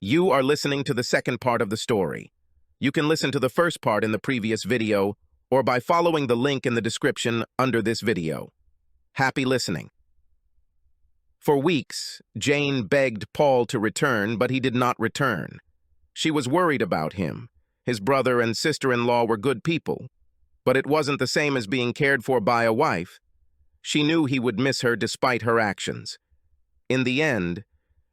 You are listening to the second part of the story. You can listen to the first part in the previous video or by following the link in the description under this video. Happy listening. For weeks, Jane begged Paul to return, but he did not return. She was worried about him. His brother and sister-in-law were good people, but it wasn't the same as being cared for by a wife. She knew he would miss her despite her actions. In the end,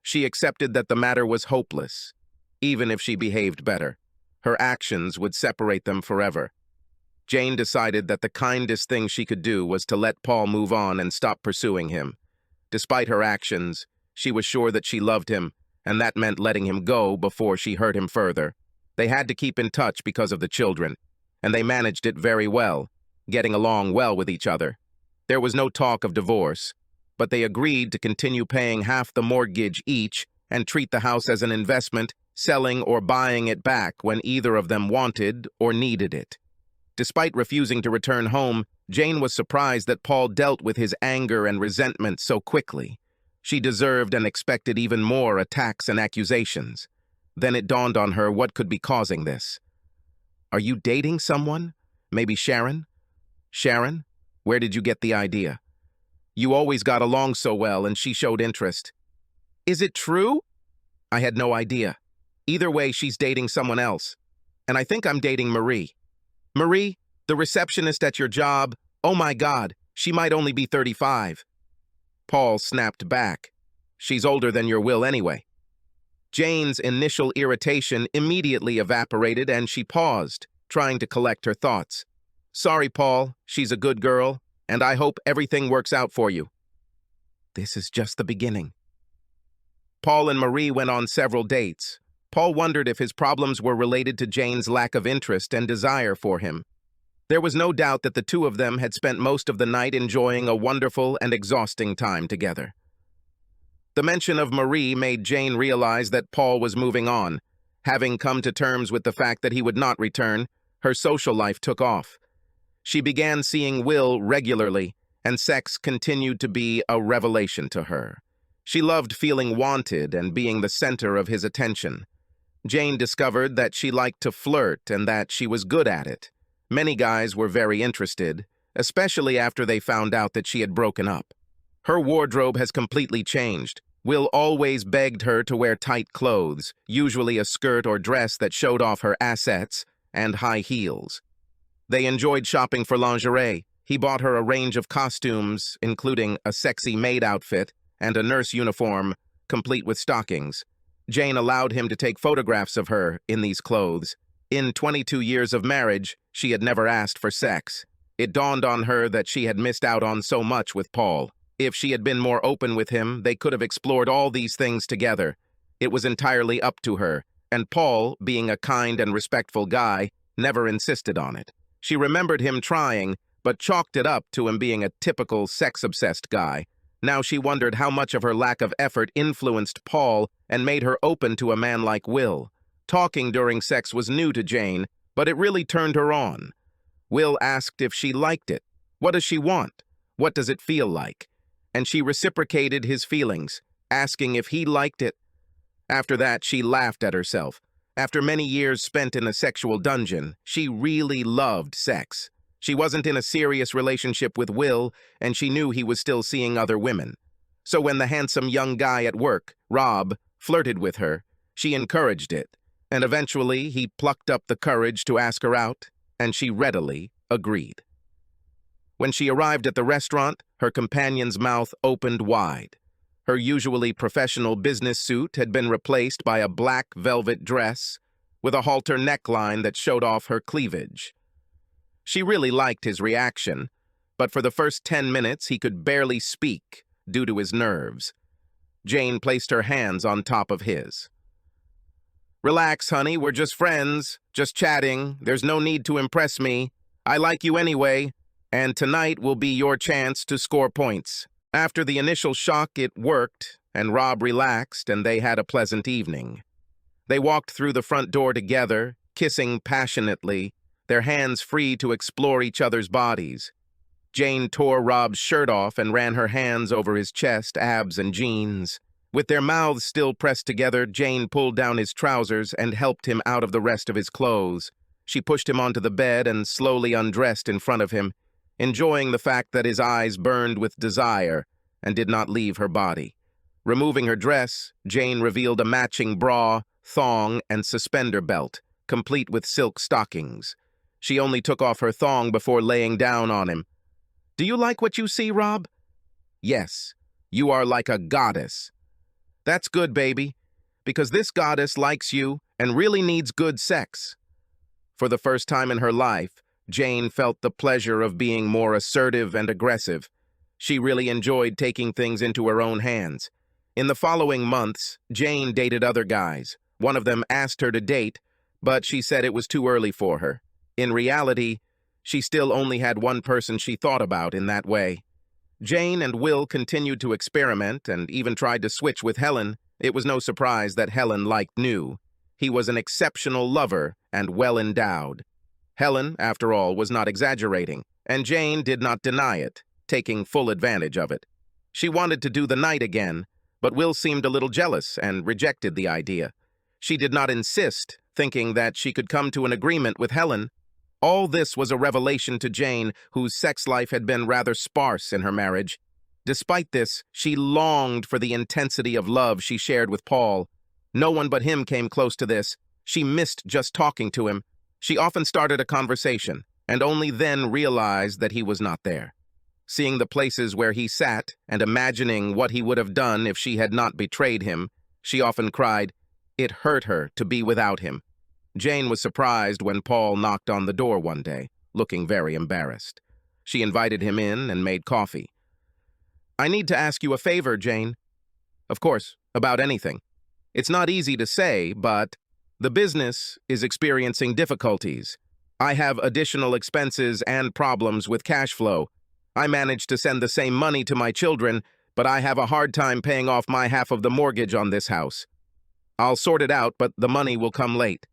she accepted that the matter was hopeless. Even if she behaved better, her actions would separate them forever. Jane decided that the kindest thing she could do was to let Paul move on and stop pursuing him. Despite her actions, she was sure that she loved him, and that meant letting him go before she hurt him further. They had to keep in touch because of the children, and they managed it very well, getting along well with each other. There was no talk of divorce, but they agreed to continue paying half the mortgage each and treat the house as an investment, selling or buying it back when either of them wanted or needed it. Despite refusing to return home, Jane was surprised that Paul dealt with his anger and resentment so quickly. She deserved and expected even more attacks and accusations. Then it dawned on her what could be causing this. "Are you dating someone? Maybe Sharon?" "Sharon? Where did you get the idea? You always got along so well and she showed interest." "Is it true?" "I had no idea. Either way, she's dating someone else. And I think I'm dating Marie." "Marie, the receptionist at your job? Oh my God, she might only be 35. Paul snapped back. "She's older than your Will anyway." Jane's initial irritation immediately evaporated and she paused, trying to collect her thoughts. "Sorry, Paul, she's a good girl, and I hope everything works out for you." This is just the beginning. Paul and Marie went on several dates. Paul wondered if his problems were related to Jane's lack of interest and desire for him. There was no doubt that the two of them had spent most of the night enjoying a wonderful and exhausting time together. The mention of Marie made Jane realize that Paul was moving on. Having come to terms with the fact that he would not return, her social life took off. She began seeing Will regularly, and sex continued to be a revelation to her. She loved feeling wanted and being the center of his attention. Jane discovered that she liked to flirt and that she was good at it. Many guys were very interested, especially after they found out that she had broken up. Her wardrobe has completely changed. Will always begged her to wear tight clothes, usually a skirt or dress that showed off her assets, and high heels. They enjoyed shopping for lingerie. He bought her a range of costumes, including a sexy maid outfit and a nurse uniform, complete with stockings. Jane allowed him to take photographs of her in these clothes. In 22 years of marriage, she had never asked for sex. It dawned on her that she had missed out on so much with Paul. If she had been more open with him, they could have explored all these things together. It was entirely up to her, and Paul, being a kind and respectful guy, never insisted on it. She remembered him trying, but chalked it up to him being a typical sex-obsessed guy. Now she wondered how much of her lack of effort influenced Paul and made her open to a man like Will. Talking during sex was new to Jane, but it really turned her on. Will asked if she liked it. What does she want? What does it feel like? And she reciprocated his feelings, asking if he liked it. After that, she laughed at herself. After many years spent in a sexual dungeon, she really loved sex. She wasn't in a serious relationship with Will, and she knew he was still seeing other women. So when the handsome young guy at work, Rob, flirted with her, she encouraged it, and eventually he plucked up the courage to ask her out, and she readily agreed. When she arrived at the restaurant, her companion's mouth opened wide. Her usually professional business suit had been replaced by a black velvet dress with a halter neckline that showed off her cleavage. She really liked his reaction, but for the first 10 minutes he could barely speak due to his nerves. Jane placed her hands on top of his. "Relax, honey, we're just friends, just chatting. There's no need to impress me. I like you anyway, and tonight will be your chance to score points." After the initial shock, it worked, and Rob relaxed, and they had a pleasant evening. They walked through the front door together, kissing passionately, their hands free to explore each other's bodies. Jane tore Rob's shirt off and ran her hands over his chest, abs, and jeans. With their mouths still pressed together, Jane pulled down his trousers and helped him out of the rest of his clothes. She pushed him onto the bed and slowly undressed in front of him, enjoying the fact that his eyes burned with desire and did not leave her body. Removing her dress, Jane revealed a matching bra, thong, and suspender belt, complete with silk stockings. She only took off her thong before laying down on him. "Do you like what you see, Rob?" "Yes, you are like a goddess." "That's good, baby, because this goddess likes you and really needs good sex." For the first time in her life, Jane felt the pleasure of being more assertive and aggressive. She really enjoyed taking things into her own hands. In the following months, Jane dated other guys. One of them asked her to date, but she said it was too early for her. In reality, she still only had one person she thought about in that way. Jane and Will continued to experiment and even tried to switch with Helen. It was no surprise that Helen liked new. He was an exceptional lover and well-endowed. Helen, after all, was not exaggerating, and Jane did not deny it, taking full advantage of it. She wanted to do the night again, but Will seemed a little jealous and rejected the idea. She did not insist, thinking that she could come to an agreement with Helen. All this was a revelation to Jane, whose sex life had been rather sparse in her marriage. Despite this, she longed for the intensity of love she shared with Paul. No one but him came close to this. She missed just talking to him. She often started a conversation, and only then realized that he was not there. Seeing the places where he sat and imagining what he would have done if she had not betrayed him, she often cried, it hurt her to be without him. Jane was surprised when Paul knocked on the door one day, looking very embarrassed. She invited him in and made coffee. "I need to ask you a favor, Jane." "Of course, about anything." "It's not easy to say, but the business is experiencing difficulties. I have additional expenses and problems with cash flow. I managed to send the same money to my children, but I have a hard time paying off my half of the mortgage on this house. I'll sort it out, but the money will come late."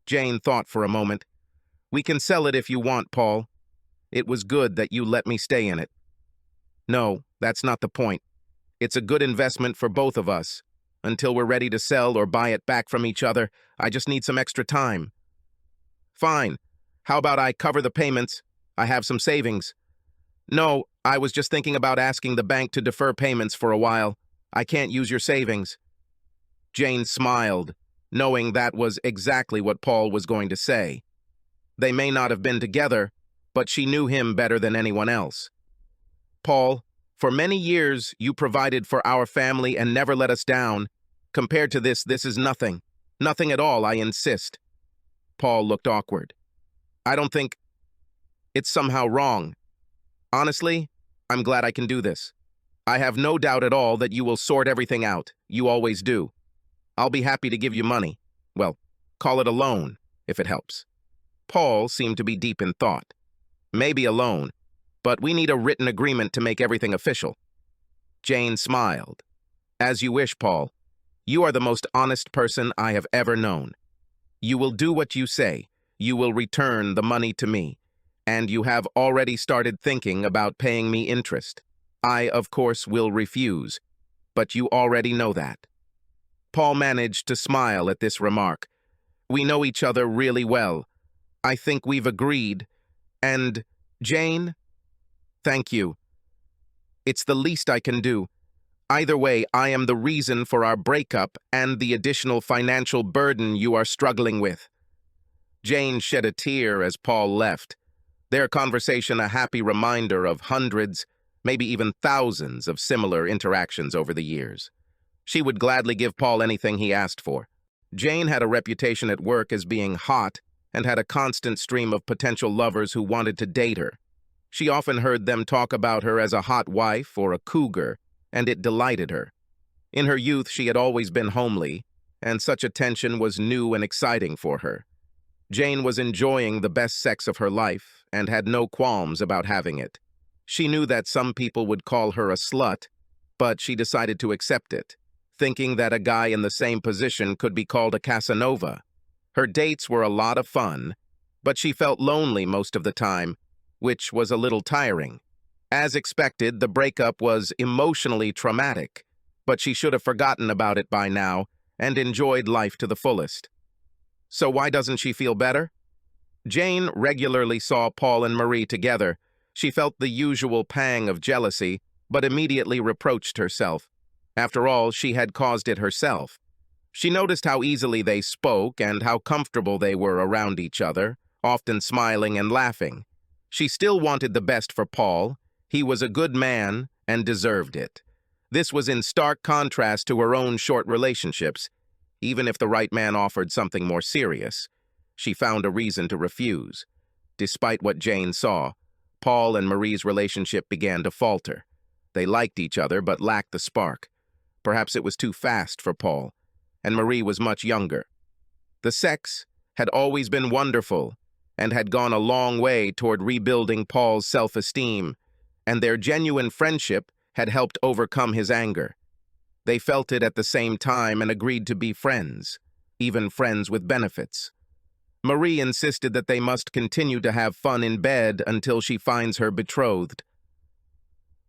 Jane thought for a moment. "We can sell it if you want, Paul. It was good that you let me stay in it." "No, that's not the point. It's a good investment for both of us. Until we're ready to sell or buy it back from each other, I just need some extra time." "Fine. How about I cover the payments? I have some savings." "No, I was just thinking about asking the bank to defer payments for a while. I can't use your savings." Jane smiled, knowing that was exactly what Paul was going to say. They may not have been together, but she knew him better than anyone else. "Paul, for many years you provided for our family and never let us down. Compared to this is nothing. Nothing at all, I insist." Paul looked awkward. "I don't think... It's somehow wrong. Honestly, I'm glad I can do this. I have no doubt at all that you will sort everything out. You always do. I'll be happy to give you money. Well, call it a loan, if it helps." Paul seemed to be deep in thought. "Maybe a loan, but we need a written agreement to make everything official." Jane smiled. "As you wish, Paul. You are the most honest person I have ever known. You will do what you say. You will return the money to me. And you have already started thinking about paying me interest. I, of course, will refuse, but you already know that." Paul managed to smile at this remark. "We know each other really well. I think we've agreed. And, Jane, thank you. It's the least I can do. Either way, I am the reason for our breakup and the additional financial burden you are struggling with." Jane shed a tear as Paul left, their conversation a happy reminder of hundreds, maybe even thousands of similar interactions over the years. She would gladly give Paul anything he asked for. Jane had a reputation at work as being hot and had a constant stream of potential lovers who wanted to date her. She often heard them talk about her as a hot wife or a cougar, and it delighted her. In her youth, she had always been homely, and such attention was new and exciting for her. Jane was enjoying the best sex of her life and had no qualms about having it. She knew that some people would call her a slut, but she decided to accept it, thinking that a guy in the same position could be called a Casanova. Her dates were a lot of fun, but she felt lonely most of the time, which was a little tiring. As expected, the breakup was emotionally traumatic. but she should have forgotten about it by now and enjoyed life to the fullest. So why doesn't she feel better? Jane regularly saw Paul and Marie together. She felt the usual pang of jealousy, but immediately reproached herself. After all, she had caused it herself. She noticed how easily they spoke and how comfortable they were around each other, often smiling and laughing. She still wanted the best for Paul. He was a good man and deserved it. This was in stark contrast to her own short relationships. Even if the right man offered something more serious, she found a reason to refuse. Despite what Jane saw, Paul and Marie's relationship began to falter. They liked each other but lacked the spark. Perhaps it was too fast for Paul, and Marie was much younger. The sex had always been wonderful and had gone a long way toward rebuilding Paul's self-esteem, and their genuine friendship had helped overcome his anger. They felt it at the same time and agreed to be friends, even friends with benefits. Marie insisted that they must continue to have fun in bed until she finds her betrothed.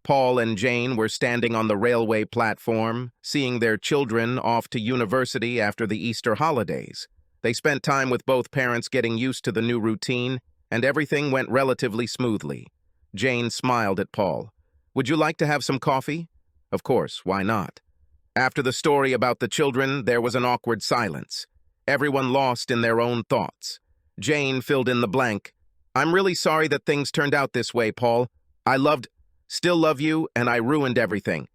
Paul and Jane were standing on the railway platform, seeing their children off to university after the Easter holidays. They spent time with both parents getting used to the new routine, and everything went relatively smoothly. Jane smiled at Paul. "Would you like to have some coffee?" Of course, why not? After the story about the children, there was an awkward silence. Everyone lost in their own thoughts. Jane filled in the blank. "I'm really sorry that things turned out this way, Paul. Still love you, and I ruined everything.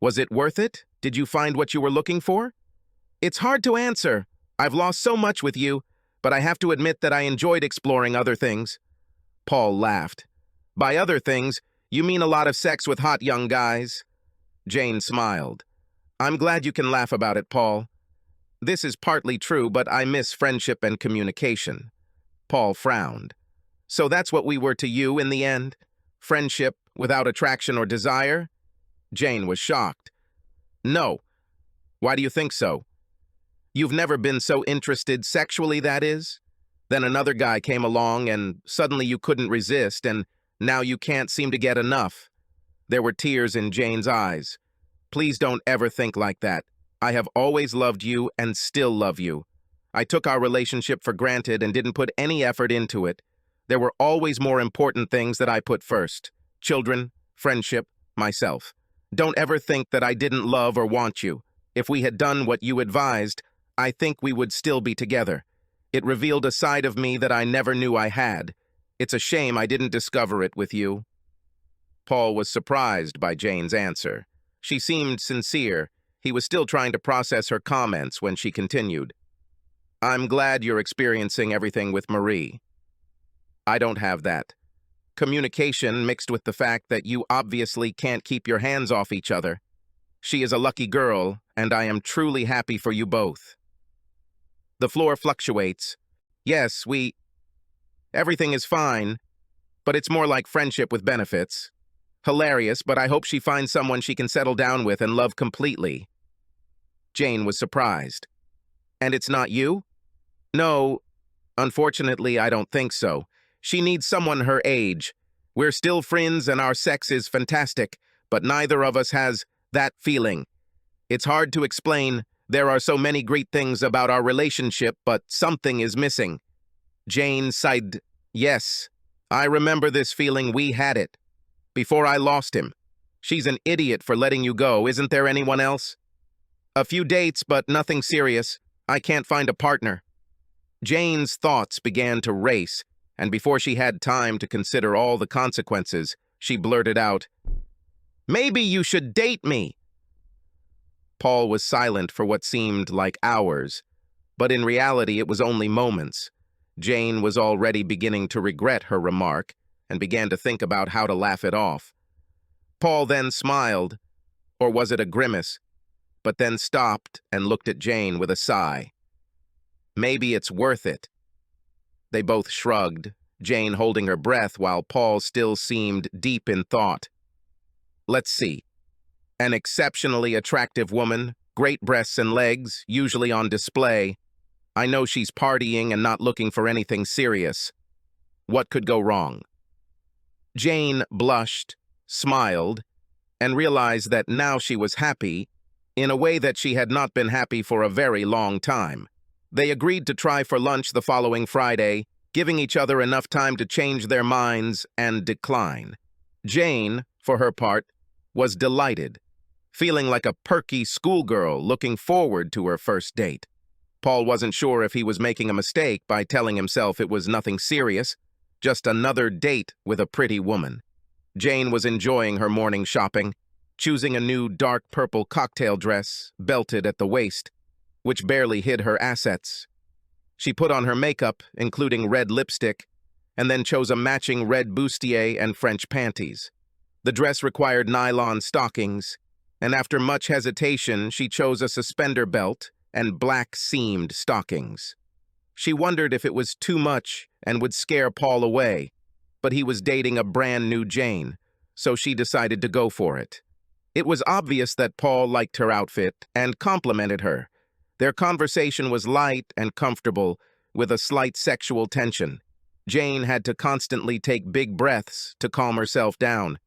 Was it worth it? Did you find what you were looking for?" "It's hard to answer. I've lost so much with you, but I have to admit that I enjoyed exploring other things." Paul laughed. "By other things, you mean a lot of sex with hot young guys?" Jane smiled. "I'm glad you can laugh about it, Paul. This is partly true, but I miss friendship and communication." Paul frowned. "So that's what we were to you in the end? Friendship without attraction or desire?" Jane was shocked. "No. Why do you think so? You've never been so interested sexually, that is? Then another guy came along and suddenly you couldn't resist, and now you can't seem to get enough." There were tears in Jane's eyes. "Please don't ever think like that. I have always loved you and still love you. I took our relationship for granted and didn't put any effort into it. There were always more important things that I put first. Children, friendship, myself. Don't ever think that I didn't love or want you. If we had done what you advised, I think we would still be together. It revealed a side of me that I never knew I had. It's a shame I didn't discover it with you." Paul was surprised by Jane's answer. She seemed sincere. He was still trying to process her comments when she continued. "I'm glad you're experiencing everything with Marie. I don't have that. Communication mixed with the fact that you obviously can't keep your hands off each other. She is a lucky girl, and I am truly happy for you both. The floor fluctuates. Yes, everything is fine, but it's more like friendship with benefits. Hilarious, but I hope she finds someone she can settle down with and love completely." Jane was surprised. "And it's not you?" "No, unfortunately, I don't think so. She needs someone her age. We're still friends and our sex is fantastic, but neither of us has that feeling. It's hard to explain. There are so many great things about our relationship, but something is missing." Jane sighed. "Yes, I remember this feeling. We had it before I lost him. She's an idiot for letting you go. Isn't there anyone else?" "A few dates, but nothing serious. I can't find a partner." Jane's thoughts began to race, and before she had time to consider all the consequences, she blurted out, "Maybe you should date me." Paul was silent for what seemed like hours, but in reality it was only moments. Jane was already beginning to regret her remark and began to think about how to laugh it off. Paul then smiled, or was it a grimace, but then stopped and looked at Jane with a sigh. "Maybe it's worth it." They both shrugged, Jane holding her breath while Paul still seemed deep in thought. "Let's see. An exceptionally attractive woman, great breasts and legs, usually on display. I know she's partying and not looking for anything serious. What could go wrong?" Jane blushed, smiled, and realized that now she was happy, in a way that she had not been happy for a very long time. They agreed to try for lunch the following Friday, giving each other enough time to change their minds and decline. Jane, for her part, was delighted, feeling like a perky schoolgirl looking forward to her first date. Paul wasn't sure if he was making a mistake by telling himself it was nothing serious, just another date with a pretty woman. Jane was enjoying her morning shopping, choosing a new dark purple cocktail dress, belted at the waist, which barely hid her assets. She put on her makeup, including red lipstick, and then chose a matching red bustier and French panties. The dress required nylon stockings, and after much hesitation, she chose a suspender belt and black-seamed stockings. She wondered if it was too much and would scare Paul away, but he was dating a brand-new Jane, so she decided to go for it. It was obvious that Paul liked her outfit and complimented her. Their conversation was light and comfortable, with a slight sexual tension. Jane had to constantly take big breaths to calm herself down.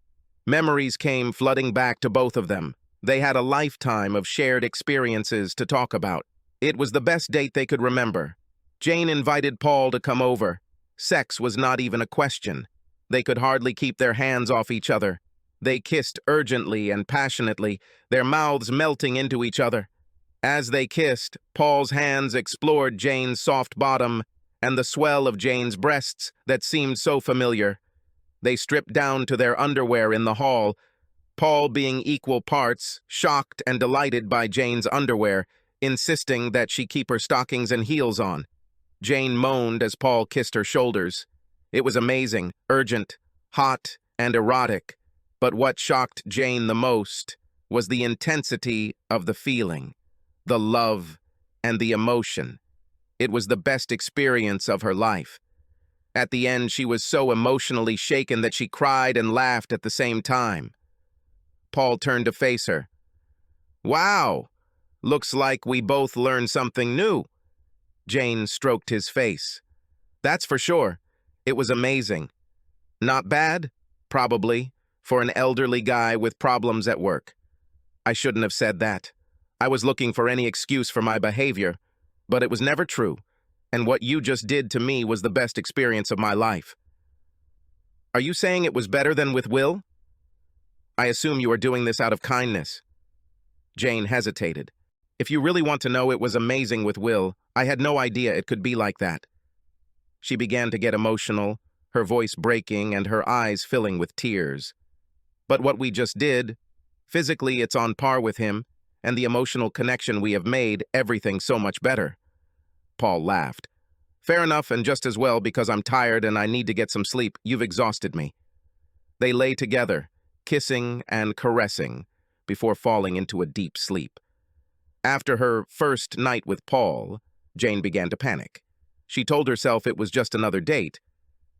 Memories came flooding back to both of them. They had a lifetime of shared experiences to talk about. It was the best date they could remember. Jane invited Paul to come over. Sex was not even a question. They could hardly keep their hands off each other. They kissed urgently and passionately, their mouths melting into each other. As they kissed, Paul's hands explored Jane's soft bottom and the swell of Jane's breasts that seemed so familiar. They stripped down to their underwear in the hall, Paul being equal parts shocked and delighted by Jane's underwear, insisting that she keep her stockings and heels on. Jane moaned as Paul kissed her shoulders. It was amazing, urgent, hot, and erotic, but what shocked Jane the most was the intensity of the feeling, the love, and the emotion. It was the best experience of her life. At the end, she was so emotionally shaken that she cried and laughed at the same time. Paul turned to face her. "Wow, looks like we both learned something new." Jane stroked his face. "That's for sure. It was amazing. Not bad, probably, for an elderly guy with problems at work. I shouldn't have said that. I was looking for any excuse for my behavior, but it was never true, and what you just did to me was the best experience of my life." "Are you saying it was better than with Will?" "I assume you are doing this out of kindness." Jane hesitated. "If you really want to know, it was amazing with Will. I had no idea it could be like that." She began to get emotional, her voice breaking and her eyes filling with tears. "But what we just did, physically it's on par with him, and the emotional connection we have made, everything so much better." Paul laughed. "Fair enough, and just as well because I'm tired and I need to get some sleep. You've exhausted me." They lay together, kissing and caressing, before falling into a deep sleep. After her first night with Paul, Jane began to panic. She told herself it was just another date,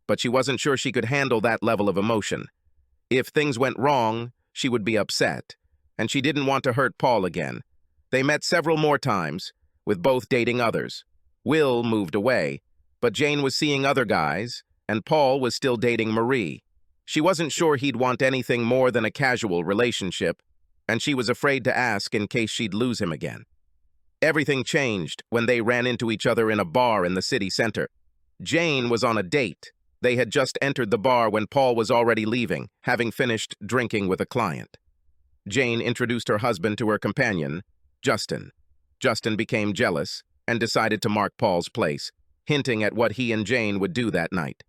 but she wasn't sure she could handle that level of emotion. If things went wrong, she would be upset, and she didn't want to hurt Paul again. They met several more times, with both dating others. Will moved away, but Jane was seeing other guys, and Paul was still dating Marie. She wasn't sure he'd want anything more than a casual relationship, and she was afraid to ask in case she'd lose him again. Everything changed when they ran into each other in a bar in the city center. Jane was on a date. They had just entered the bar when Paul was already leaving, having finished drinking with a client. Jane introduced her husband to her companion, Justin. Justin became jealous and decided to mark Paul's place, hinting at what he and Jane would do that night.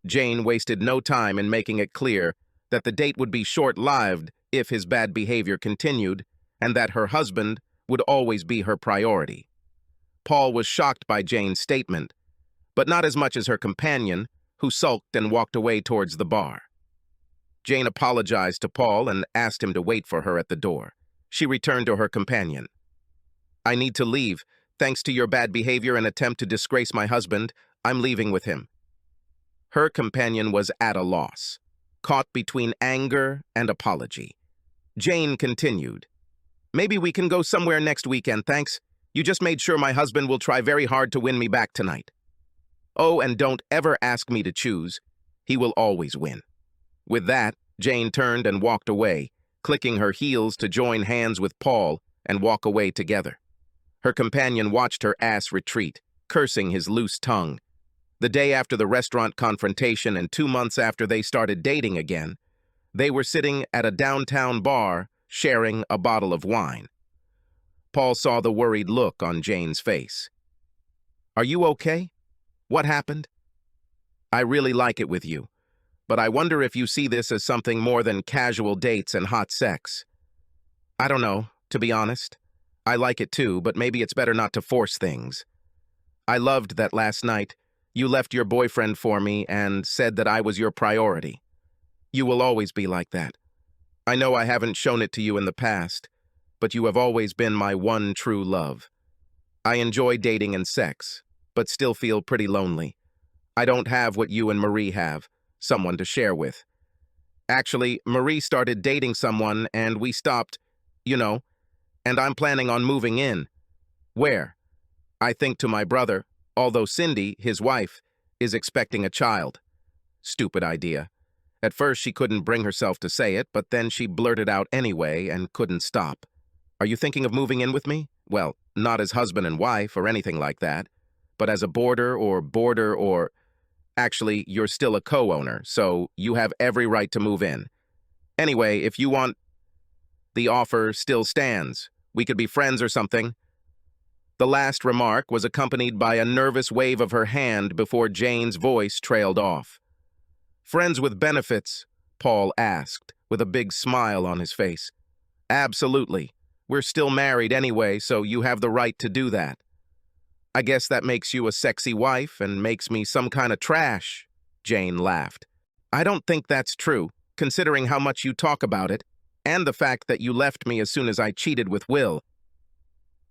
Jane wasted no time in making it clear that the date would be short-lived if his bad behavior continued, and that her husband would always be her priority. Paul was shocked by Jane's statement, but not as much as her companion, who sulked and walked away towards the bar. Jane apologized to Paul and asked him to wait for her at the door. She returned to her companion. "I need to leave. Thanks to your bad behavior and attempt to disgrace my husband, I'm leaving with him." Her companion was at a loss, caught between anger and apology. Jane continued, "Maybe we can go somewhere next weekend, thanks. You just made sure my husband will try very hard to win me back tonight. Oh, and don't ever ask me to choose. He will always win." With that, Jane turned and walked away, clicking her heels to join hands with Paul, and walk away together. Her companion watched her ass retreat, cursing his loose tongue. The day after the restaurant confrontation and 2 months after they started dating again, they were sitting at a downtown bar sharing a bottle of wine. Paul saw the worried look on Jane's face. "Are you okay? What happened? I really like it with you, but I wonder if you see this as something more than casual dates and hot sex." "I don't know, to be honest. I like it too, but maybe it's better not to force things. I loved that last night you left your boyfriend for me and said that I was your priority. You will always be like that. I know I haven't shown it to you in the past, but you have always been my one true love. I enjoy dating and sex, but still feel pretty lonely. I don't have what you and Marie have, someone to share with. Actually, Marie started dating someone and we stopped, and I'm planning on moving in. Where? I think to my brother, although Cindy, his wife, is expecting a child." Stupid idea. At first she couldn't bring herself to say it, but then she blurted out anyway and couldn't stop. "Are you thinking of moving in with me? Well, not as husband and wife or anything like that, but as a boarder or... Actually, you're still a co-owner, so you have every right to move in. Anyway, if you want... The offer still stands. We could be friends or something." The last remark was accompanied by a nervous wave of her hand before Jane's voice trailed off. "Friends with benefits?" Paul asked, with a big smile on his face. "Absolutely. We're still married anyway, so you have the right to do that." "I guess that makes you a sexy wife and makes me some kind of trash," Jane laughed. "I don't think that's true, considering how much you talk about it, and the fact that you left me as soon as I cheated with Will.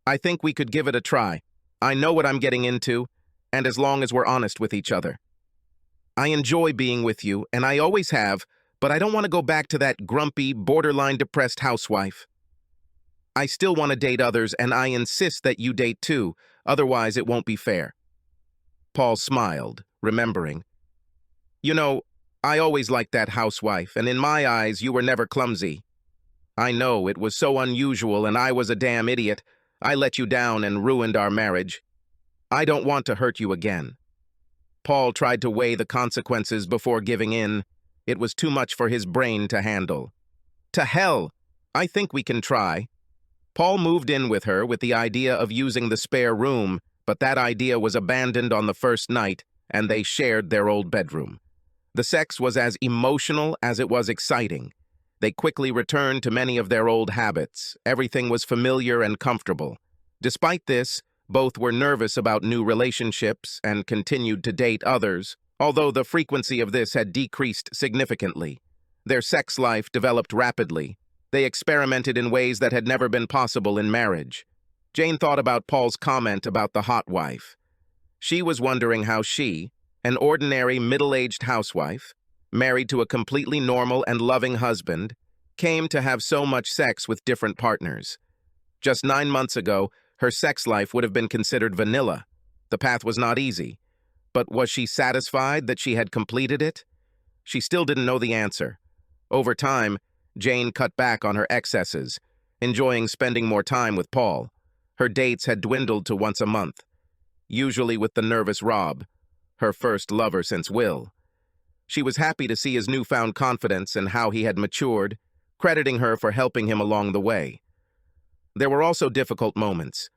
I think we could give it a try. I know what I'm getting into, and as long as we're honest with each other. I enjoy being with you, and I always have, but I don't want to go back to that grumpy, borderline depressed housewife. I still want to date others, and I insist that you date too, otherwise it won't be fair." Paul smiled, remembering. I always liked that housewife, and in my eyes you were never clumsy. I know, it was so unusual, and I was a damn idiot. I let you down and ruined our marriage. I don't want to hurt you again." Paul tried to weigh the consequences before giving in. It was too much for his brain to handle. "To hell! I think we can try." Paul moved in with her with the idea of using the spare room, but that idea was abandoned on the first night, and they shared their old bedroom. The sex was as emotional as it was exciting. They quickly returned to many of their old habits. Everything was familiar and comfortable. Despite this, both were nervous about new relationships and continued to date others, although the frequency of this had decreased significantly. Their sex life developed rapidly. They experimented in ways that had never been possible in marriage. Jane thought about Paul's comment about the hot wife. She was wondering how she, an ordinary middle-aged housewife, married to a completely normal and loving husband, came to have so much sex with different partners. Just 9 months ago, her sex life would have been considered vanilla. The path was not easy. But was she satisfied that she had completed it? She still didn't know the answer. Over time, Jane cut back on her excesses, enjoying spending more time with Paul. Her dates had dwindled to once a month, usually with the nervous Rob, her first lover since Will. She was happy to see his newfound confidence and how he had matured, crediting her for helping him along the way. There were also difficult moments.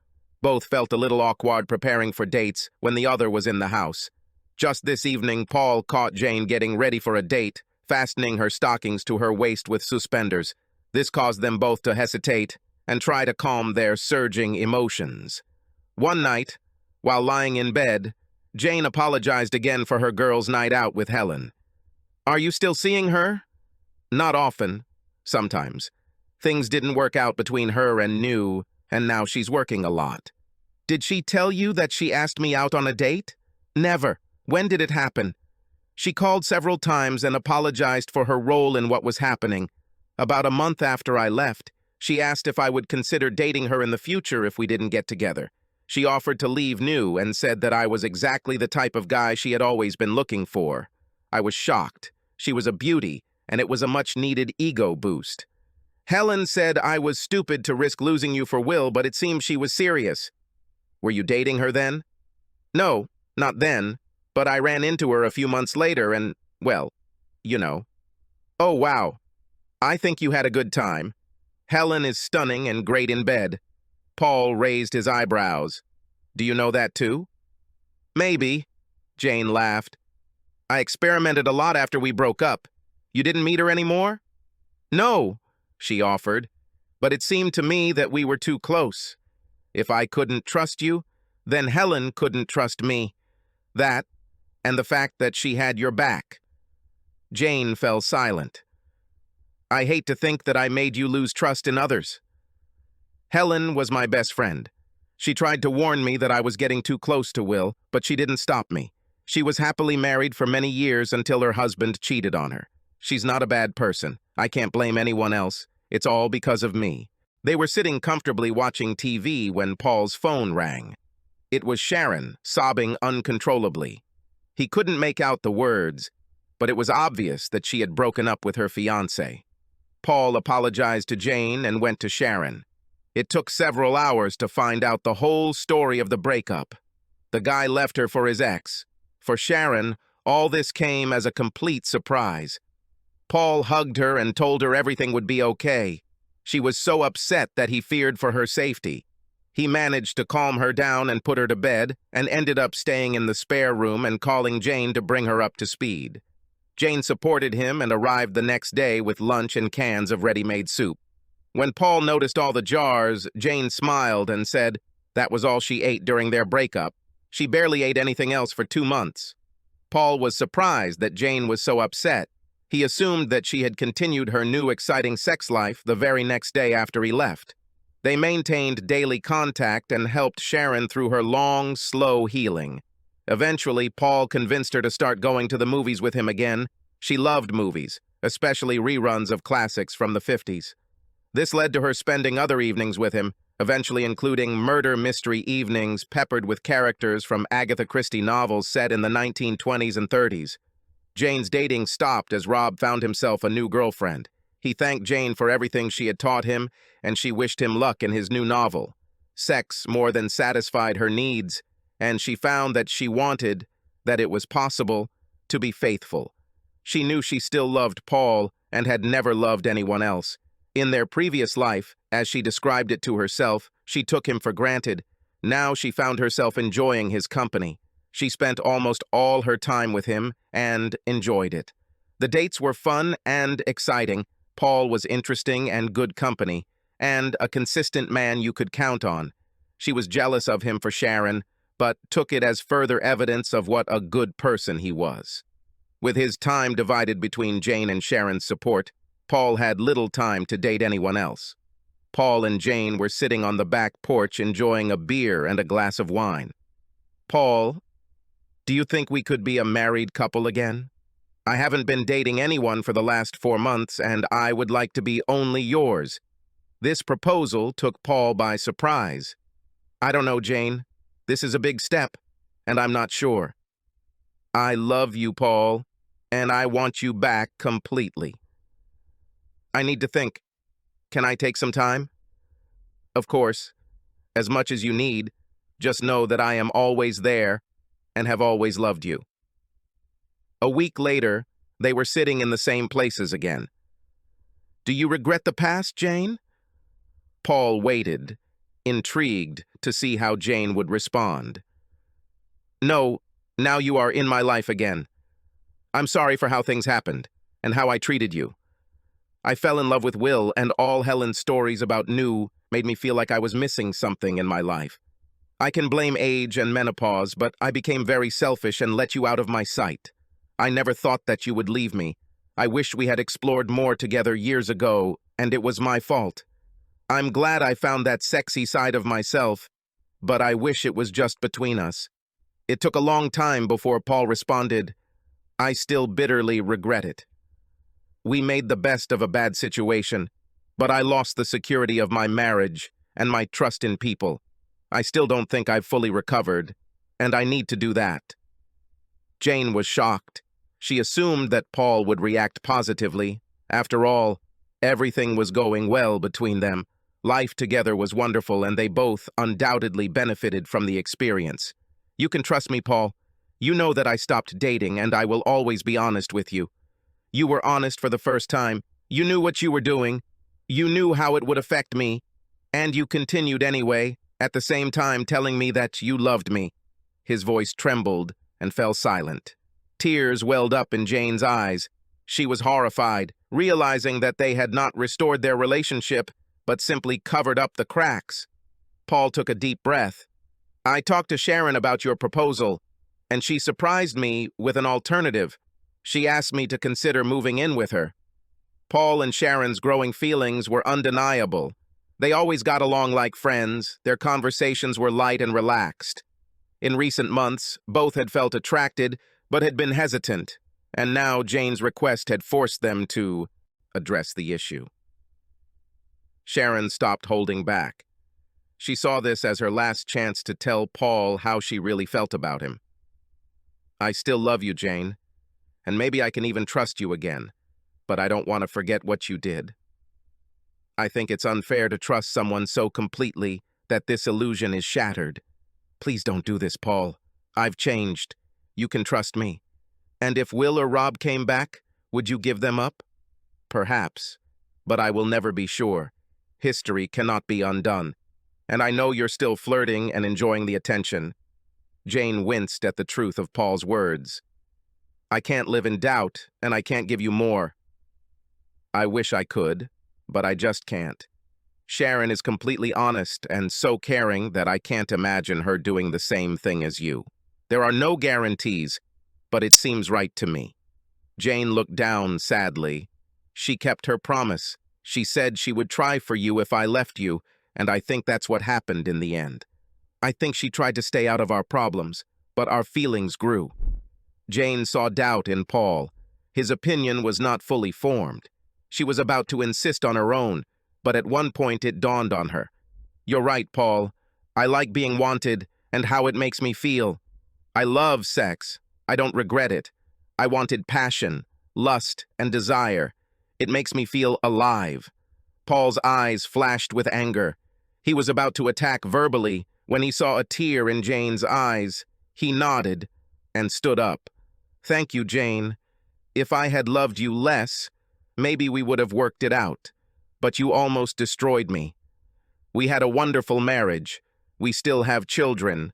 Both felt a little awkward preparing for dates when the other was in the house. Just this evening, Paul caught Jane getting ready for a date, fastening her stockings to her waist with suspenders. This caused them both to hesitate and try to calm their surging emotions. One night, while lying in bed, Jane apologized again for her girls' night out with Helen. "Are you still seeing her?" "Not often. Sometimes. Things didn't work out between her and New, and now she's working a lot." "Did she tell you that she asked me out on a date?" "Never. When did it happen?" "She called several times and apologized for her role in what was happening. About a month after I left, she asked if I would consider dating her in the future if we didn't get together. She offered to leave New and said that I was exactly the type of guy she had always been looking for. I was shocked. She was a beauty, and it was a much-needed ego boost. Helen said I was stupid to risk losing you for Will, but it seems she was serious. Were you dating her then? No, not then, but I ran into her a few months later and, well, you know. Oh, wow. I think you had a good time. Helen is stunning and great in bed. Paul raised his eyebrows. Do you know that too? Maybe, Jane laughed. I experimented a lot after we broke up. You didn't meet her anymore? No, she offered, but it seemed to me that we were too close. If I couldn't trust you, then Helen couldn't trust me. That, and the fact that she had your back. Jane fell silent. I hate to think that I made you lose trust in others. Helen was my best friend. She tried to warn me that I was getting too close to Will, but she didn't stop me. She was happily married for many years until her husband cheated on her. She's not a bad person. I can't blame anyone else. It's all because of me. They were sitting comfortably watching TV when Paul's phone rang. It was Sharon, sobbing uncontrollably. He couldn't make out the words, but it was obvious that she had broken up with her fiancé. Paul apologized to Jane and went to Sharon. It took several hours to find out the whole story of the breakup. The guy left her for his ex. For Sharon, all this came as a complete surprise. Paul hugged her and told her everything would be okay. She was so upset that he feared for her safety. He managed to calm her down and put her to bed, and ended up staying in the spare room and calling Jane to bring her up to speed. Jane supported him and arrived the next day with lunch and cans of ready-made soup. When Paul noticed all the jars, Jane smiled and said that was all she ate during their breakup. She barely ate anything else for 2 months. Paul was surprised that Jane was so upset. He assumed that she had continued her new exciting sex life the very next day after he left. They maintained daily contact and helped Sharon through her long, slow healing. Eventually, Paul convinced her to start going to the movies with him again. She loved movies, especially reruns of classics from the 50s. This led to her spending other evenings with him, eventually including murder mystery evenings peppered with characters from Agatha Christie novels set in the 1920s and 30s. Jane's dating stopped as Rob found himself a new girlfriend. He thanked Jane for everything she had taught him, and she wished him luck in his new novel. Sex more than satisfied her needs, and she found that she wanted, that it was possible, to be faithful. She knew she still loved Paul and had never loved anyone else. In their previous life, as she described it to herself, she took him for granted. Now she found herself enjoying his company. She spent almost all her time with him and enjoyed it. The dates were fun and exciting. Paul was interesting and good company, and a consistent man you could count on. She was jealous of him for Sharon, but took it as further evidence of what a good person he was. With his time divided between Jane and Sharon's support, Paul had little time to date anyone else. Paul and Jane were sitting on the back porch enjoying a beer and a glass of wine. Paul, do you think we could be a married couple again? I haven't been dating anyone for the last 4 months, and I would like to be only yours. This proposal took Paul by surprise. I don't know, Jane. This is a big step, and I'm not sure. I love you, Paul, and I want you back completely. I need to think. Can I take some time? Of course. As much as you need. Just know that I am always there and have always loved you. A week later, they were sitting in the same places again. Do you regret the past, Jane? Paul waited, intrigued to see how Jane would respond. No, now you are in my life again. I'm sorry for how things happened and how I treated you. I fell in love with Will, and all Helen's stories about New made me feel like I was missing something in my life. I can blame age and menopause, but I became very selfish and let you out of my sight. I never thought that you would leave me. I wish we had explored more together years ago, and it was my fault. I'm glad I found that sexy side of myself, but I wish it was just between us. It took a long time before Paul responded, I still bitterly regret it. We made the best of a bad situation, but I lost the security of my marriage and my trust in people. I still don't think I've fully recovered, and I need to do that. Jane was shocked. She assumed that Paul would react positively. After all, Everything was going well between them. Life together was wonderful, and they both undoubtedly benefited from the experience. You can trust me, Paul. You know that I stopped dating, and I will always be honest with you. You were honest for the first time. You knew what you were doing. You knew how it would affect me. And you continued anyway, at the same time telling me that you loved me. His voice trembled and fell silent. Tears welled up in Jane's eyes. She was horrified, realizing that they had not restored their relationship, but simply covered up the cracks. Paul took a deep breath. I talked to Sharon about your proposal, and she surprised me with an alternative. She asked me to consider moving in with her. Paul and Sharon's growing feelings were undeniable. They always got along like friends. Their conversations were light and relaxed. In recent months, both had felt attracted, but had been hesitant, and now Jane's request had forced them to address the issue. Sharon stopped holding back. She saw this as her last chance to tell Paul how she really felt about him. I still love you, Jane, and maybe I can even trust you again, but I don't want to forget what you did. I think it's unfair to trust someone so completely that this illusion is shattered. Please don't do this, Paul. I've changed. You can trust me. And if Will or Rob came back, would you give them up? Perhaps, but I will never be sure. History cannot be undone. And I know you're still flirting and enjoying the attention. Jane winced at the truth of Paul's words. I can't live in doubt, and I can't give you more. I wish I could, but I just can't. Sharon is completely honest and so caring that I can't imagine her doing the same thing as you. There are no guarantees, but it seems right to me. Jane looked down sadly. She kept her promise. She said she would try for you if I left you, and I think that's what happened in the end. I think she tried to stay out of our problems, but our feelings grew. Jane saw doubt in Paul. His opinion was not fully formed. She was about to insist on her own, but at one point it dawned on her. You're right, Paul. I like being wanted and how it makes me feel. I love sex. I don't regret it. I wanted passion, lust, and desire. It makes me feel alive. Paul's eyes flashed with anger. He was about to attack verbally when he saw a tear in Jane's eyes. He nodded and stood up. Thank you, Jane. If I had loved you less, maybe we would have worked it out. But you almost destroyed me. We had a wonderful marriage. We still have children.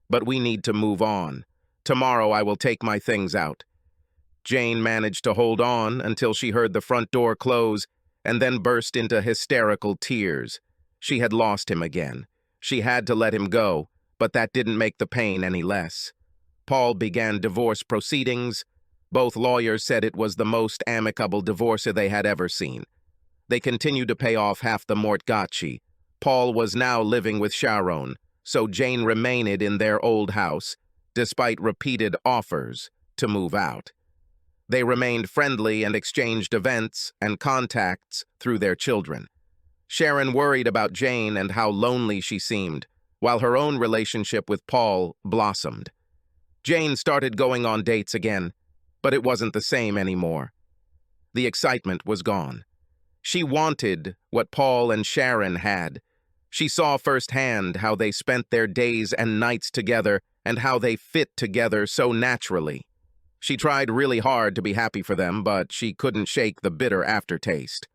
But we need to move on. Tomorrow I will take my things out. Jane managed to hold on until she heard the front door close and then burst into hysterical tears. She had lost him again. She had to let him go, but that didn't make the pain any less. Paul began divorce proceedings. Both lawyers said it was the most amicable divorce they had ever seen. They continued to pay off half the mortgagee. Paul was now living with Sharon, so Jane remained in their old house, despite repeated offers to move out. They remained friendly and exchanged events and contacts through their children. Sharon worried about Jane and how lonely she seemed, while her own relationship with Paul blossomed. Jane started going on dates again, but it wasn't the same anymore. The excitement was gone. She wanted what Paul and Sharon had. She saw firsthand how they spent their days and nights together and how they fit together so naturally. She tried really hard to be happy for them, but she couldn't shake the bitter aftertaste.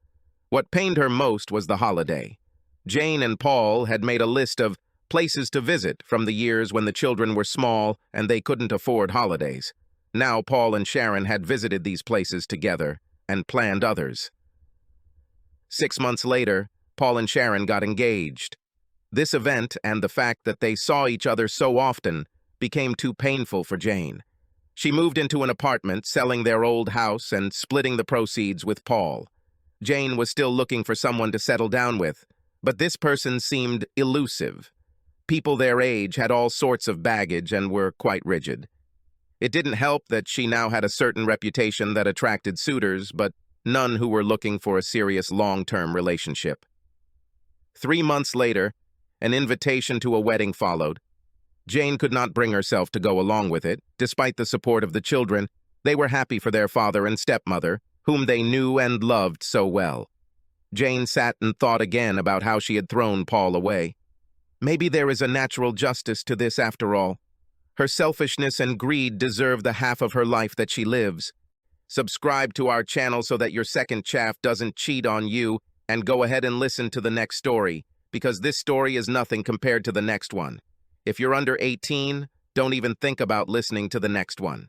What pained her most was the holiday. Jane and Paul had made a list of places to visit from the years when the children were small and they couldn't afford holidays. Now Paul and Sharon had visited these places together and planned others. 6 months later, Paul and Sharon got engaged. This event and the fact that they saw each other so often became too painful for Jane. She moved into an apartment, selling their old house and splitting the proceeds with Paul. Jane was still looking for someone to settle down with, but this person seemed elusive. People their age had all sorts of baggage and were quite rigid. It didn't help that she now had a certain reputation that attracted suitors, but none who were looking for a serious long-term relationship. 3 months later, an invitation to a wedding followed. Jane could not bring herself to go along with it. Despite the support of the children, they were happy for their father and stepmother, whom they knew and loved so well. Jane sat and thought again about how she had thrown Paul away. Maybe there is a natural justice to this after all. Her selfishness and greed deserve the half of her life that she lives. Subscribe to our channel so that your second chaff doesn't cheat on you, and go ahead and listen to the next story, because this story is nothing compared to the next one. If you're under 18, don't even think about listening to the next one.